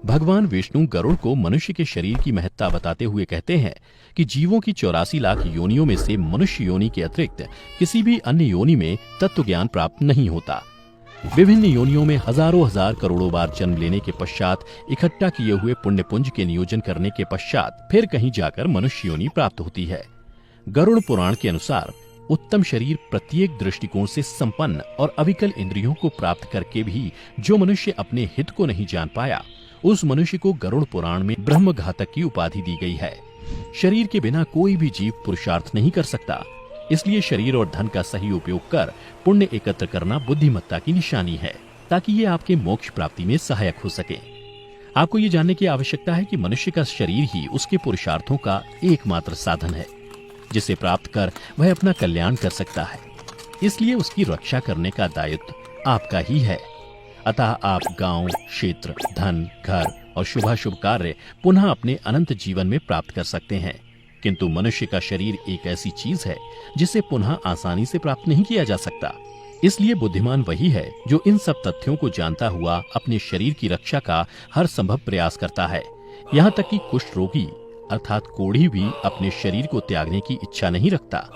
भगवान विष्णु गरुड़ को मनुष्य के शरीर की महत्ता बताते हुए कहते हैं कि जीवों की 84 लाख योनियों में से मनुष्य योनि के अतिरिक्त किसी भी अन्य योनि में तत्व ज्ञान प्राप्त नहीं होता। विभिन्न योनियों में हजारों हजार करोड़ों बार जन्म लेने के पश्चात इकट्ठा किए हुए पुण्य पुंज के नियोजन करने के पश्चात फिर कहीं जाकर मनुष्य योनि प्राप्त होती है। गरुड़ पुराण के अनुसार उत्तम शरीर प्रत्येक दृष्टिकोण से संपन्न और अविकल इंद्रियों को प्राप्त करके भी जो मनुष्य अपने हित को नहीं जान पाया, उस मनुष्य को गरुड़ पुराण में ब्रह्म घातक की उपाधि दी गई है। शरीर के बिना कोई भी जीव पुरुषार्थ नहीं कर सकता, इसलिए शरीर और धन का सही उपयोग कर पुण्य एकत्र करना बुद्धिमत्ता की निशानी है, ताकि ये आपके मोक्ष प्राप्ति में सहायक हो सके। आपको ये जानने की आवश्यकता है कि मनुष्य का शरीर ही उसके पुरुषार्थों का एकमात्र साधन है, जिसे प्राप्त कर वह अपना कल्याण कर सकता है। इसलिए उसकी रक्षा करने का दायित्व आपका ही है। अतः आप गांव, क्षेत्र, धन, घर और शुभाशुभ कार्य पुनः अपने अनंत जीवन में प्राप्त कर सकते हैं। किंतु मनुष्य का शरीर एक ऐसी चीज है जिसे पुनः आसानी से प्राप्त नहीं किया जा सकता। इसलिए बुद्धिमान वही है जो इन सब तथ्यों को जानता हुआ अपने शरीर की रक्षा का हर संभव प्रयास करता है। यहाँ तक कि कुष्ठ रोगी अर्थात कोढ़ी भी अपने शरीर को त्यागने की इच्छा नहीं रखता।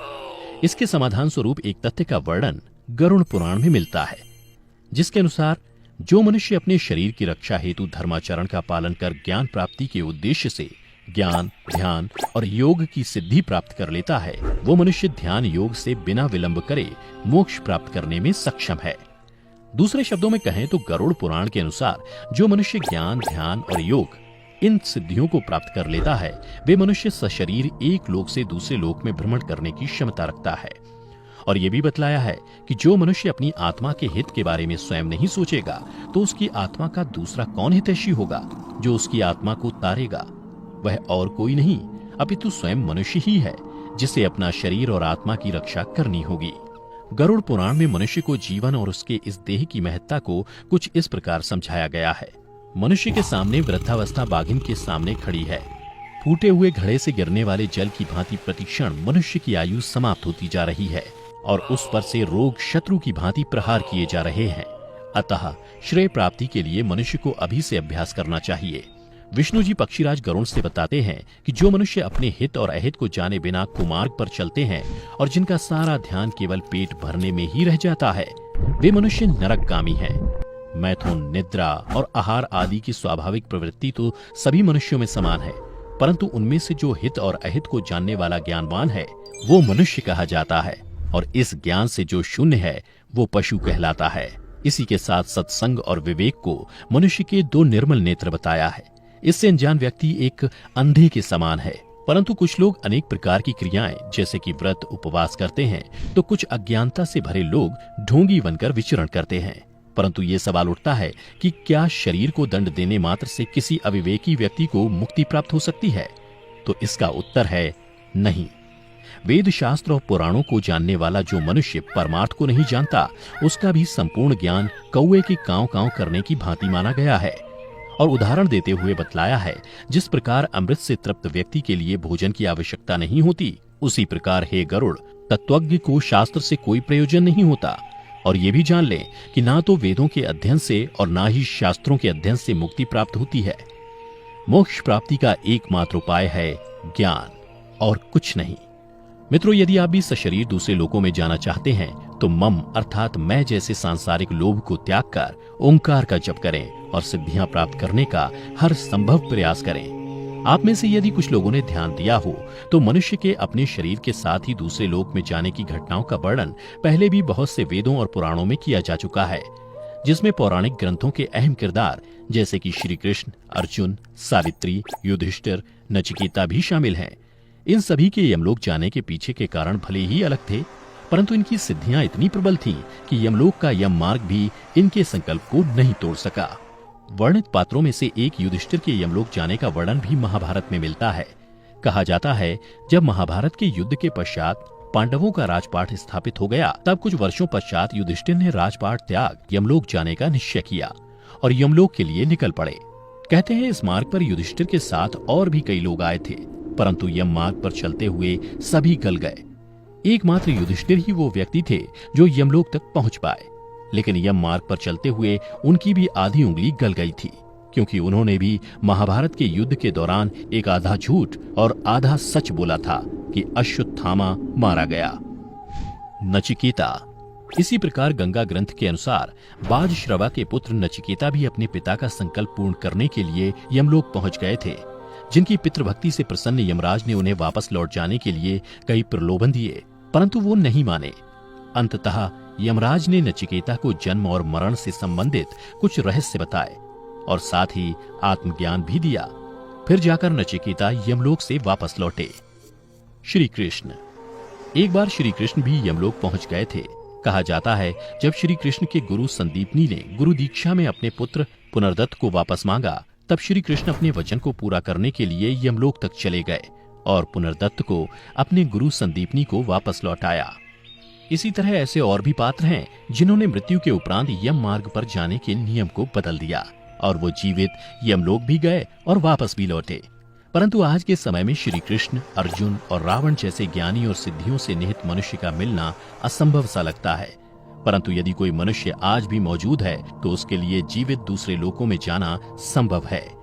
इसके समाधान स्वरूप एक तथ्य का वर्णन गरुड़ पुराण में मिलता है, जिसके अनुसार जो मनुष्य अपने शरीर की रक्षा हेतु धर्माचरण का पालन कर ज्ञान प्राप्ति के उद्देश्य से ज्ञान, ध्यान और योग की सिद्धि प्राप्त कर लेता है, वो मनुष्य ध्यान योग से बिना विलंब करे मोक्ष प्राप्त करने में सक्षम है। दूसरे शब्दों में कहें तो गरुड़ पुराण के अनुसार जो मनुष्य ज्ञान, ध्यान और योग इन सिद्धियों को प्राप्त कर लेता है, वे मनुष्य सशरीर एक लोक से दूसरे लोक में भ्रमण करने की क्षमता रखता है। और ये भी बतलाया है कि जो मनुष्य अपनी आत्मा के हित के बारे में स्वयं नहीं सोचेगा, तो उसकी आत्मा का दूसरा कौन हितैषी होगा जो उसकी आत्मा को तारेगा? वह और कोई नहीं अपितु स्वयं मनुष्य ही है, जिसे अपना शरीर और आत्मा की रक्षा करनी होगी। गरुड़ पुराण में मनुष्य को जीवन और उसके इस देह की महत्ता को कुछ इस प्रकार समझाया गया है। मनुष्य के सामने वृद्धावस्था बाघिन के सामने खड़ी है। फूटे हुए घड़े से गिरने वाले जल की भांति प्रतिक्षण मनुष्य की आयु समाप्त होती जा रही है और उस पर से रोग शत्रु की भांति प्रहार किए जा रहे हैं। अतः श्रेय प्राप्ति के लिए मनुष्य को अभी से अभ्यास करना चाहिए। विष्णु जी पक्षीराज गरुड़ से बताते हैं कि जो मनुष्य अपने हित और अहित को जाने बिना कुमार्ग पर चलते हैं और जिनका सारा ध्यान केवल पेट भरने में ही रह जाता है, वे मनुष्य नरकगामी हैं। मैथुन, निद्रा और आहार आदि की स्वाभाविक प्रवृत्ति तो सभी मनुष्यों में समान है, परंतु उनमें से जो हित और अहित को जानने वाला ज्ञानवान है, वो मनुष्य कहा जाता है, और इस ज्ञान से जो शून्य है वो पशु कहलाता है। इसी के साथ सत्संग और विवेक को मनुष्य के दो निर्मल नेत्र बताया है। इससे अनजान व्यक्ति एक अंधे के समान है। परंतु कुछ लोग अनेक प्रकार की क्रियाएं जैसे कि व्रत, उपवास करते हैं, तो कुछ अज्ञानता से भरे लोग ढोंगी बनकर विचरण करते हैं। परंतु ये सवाल उठता है कि क्या शरीर को दंड देने मात्र से किसी अविवेकी व्यक्ति को मुक्ति प्राप्त हो सकती है? तो इसका उत्तर है नहीं। वेद शास्त्र और पुराणों को जानने वाला जो मनुष्य परमार्थ को नहीं जानता, उसका भी संपूर्ण ज्ञान कौवे के कांव कांव करने की भांति माना गया है। और उदाहरण देते हुए बतलाया है, जिस प्रकार अमृत से तृप्त व्यक्ति के लिए भोजन की आवश्यकता नहीं होती, उसी प्रकार हे गरुड़, तत्वज्ञ को शास्त्र से कोई प्रयोजन नहीं होता। और ये भी जान लें कि ना तो वेदों के अध्ययन से और ना ही शास्त्रों के अध्ययन से मुक्ति प्राप्त होती है। मोक्ष प्राप्ति का एकमात्र उपाय है ज्ञान, और कुछ नहीं। मित्रों, यदि आप भी सशरीर दूसरे लोकों में जाना चाहते हैं तो मम अर्थात मैं जैसे सांसारिक लोभ को त्याग कर ओंकार का जप करें और सिद्धियां प्राप्त करने का हर संभव प्रयास करें। आप में से यदि कुछ लोगों ने ध्यान दिया हो तो मनुष्य के अपने शरीर के साथ ही दूसरे लोक में जाने की घटनाओं का वर्णन पहले भी बहुत से वेदों और पुराणों में किया जा चुका है, जिसमें पौराणिक ग्रंथों के अहम किरदार जैसे कि श्री कृष्ण, अर्जुन, सावित्री, युधिष्ठिर, नचिकेता भी शामिल हैं। इन सभी के यमलोक जाने के पीछे के कारण भले ही अलग थे, परंतु इनकी सिद्धियां इतनी प्रबल थीं कि यमलोक का यम मार्ग भी इनके संकल्प को नहीं तोड़ सका। वर्णित पात्रों में से एक युधिष्ठिर के यमलोक जाने का वर्णन भी महाभारत में मिलता है। कहा जाता है, जब महाभारत के युद्ध के पश्चात पांडवों का राजपाट स्थापित हो गया, तब कुछ वर्षों पश्चात युधिष्ठिर ने राजपाट त्याग यमलोक जाने का निश्चय किया और यमलोक के लिए निकल पड़े। कहते हैं इस मार्ग पर युधिष्ठिर के साथ और भी कई लोग आए थे, परंतु यम मार्ग पर चलते हुए सभी गल गए। एकमात्र युधिष्ठिर ही वो व्यक्ति थे जो यमलोक तक पहुंच पाए, लेकिन यम मार्ग पर चलते हुए उनकी भी आधी उंगली गल गई थी, क्योंकि उन्होंने भी महाभारत के युद्ध के दौरान एक आधा झूठ और आधा सच बोला था कि अश्वत्थामा मारा गया। नचिकेता। इसी प्रकार गंगा ग्रंथ के अनुसार बाजश्रवा के पुत्र नचिकेता भी अपने पिता का संकल्प पूर्ण करने के लिए यमलोक पहुंच गए थे, जिनकी पितृभक्ति से प्रसन्न यमराज ने उन्हें वापस लौट जाने के लिए कई प्रलोभन दिए, परंतु वो नहीं माने। अंततः यमराज ने नचिकेता को जन्म और मरण से संबंधित कुछ रहस्य बताए और साथ ही आत्मज्ञान भी दिया। फिर जाकर नचिकेता यमलोक से वापस लौटे। श्री कृष्ण। एक बार श्री कृष्ण भी यमलोक पहुंच गए थे। कहा जाता है जब श्री कृष्ण के गुरु संदीपनी ने गुरु दीक्षा में अपने पुत्र पुनर्दत्त को वापस मांगा, तब श्री कृष्ण अपने वचन को पूरा करने के लिए यमलोक तक चले गए और पुनर्दत्त को अपने गुरु संदीपनी को वापस लौटाया। इसी तरह ऐसे और भी पात्र हैं जिन्होंने मृत्यु के उपरांत यम मार्ग पर जाने के नियम को बदल दिया और वो जीवित यमलोक भी गए और वापस भी लौटे। परंतु आज के समय में श्री कृष्ण, अर्जुन और रावण जैसे ज्ञानी और सिद्धियों से निहित मनुष्य का मिलना असंभव सा लगता है। परंतु यदि कोई मनुष्य आज भी मौजूद है तो उसके लिए जीवित दूसरे लोकों में जाना संभव है।